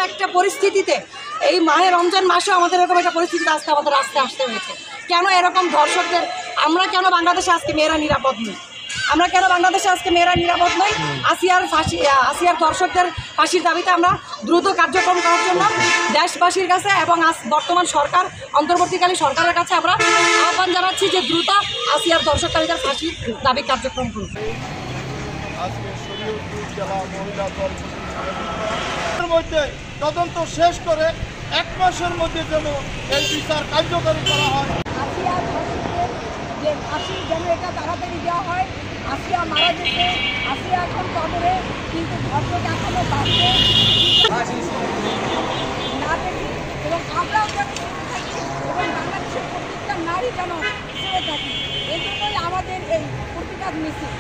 একটা পরিস্থিতিতে এই মাহে রমজান মাসেও আমাদের এরকম একটা পরিস্থিতিতে আজকে আমাদের আসতে হয়েছে। কেন এরকম ধর্ষকদের, আমরা কেন বাংলাদেশে আজকে মেয়েরা নিরাপদ নই? আমরা কেন বাংলাদেশে আজকে মেয়েরা নিরাপদ নই? আসিয়ার ধর্ষকদের ফাঁসির দাবিতে আমরা দ্রুত কার্যক্রম করার জন্য দেশবাসীর কাছে এবং বর্তমান সরকার, অন্তর্বর্তীকালীন সরকারের কাছে আমরা আহ্বান জানাচ্ছি যে দ্রুত আসিয়ার ধর্ষককারীদের ফাঁসির দাবি কার্যক্রম করুন। মধ্যে তদন্ত শেষ করে 1 মাসের মধ্যে যেন এই বিচার কার্যকরী করা হয়। আসিয়ার ধর্ষকদের যে ফাঁসি যেন এটা তাড়াতাড়ি দেওয়া হয়। আসিয়া মারা গেছে, আসিয়া এখন কবরে, কিন্তু ধর্ষক এখনো বাঁচছে না দেখি, এবং আমরাও যেন থাকি এবং বাংলাদেশের প্রত্যেকটা নারী যেন ছেড়ে থাকি। এই জন্যই আমাদের এই প্রতিবাদ মিছিল।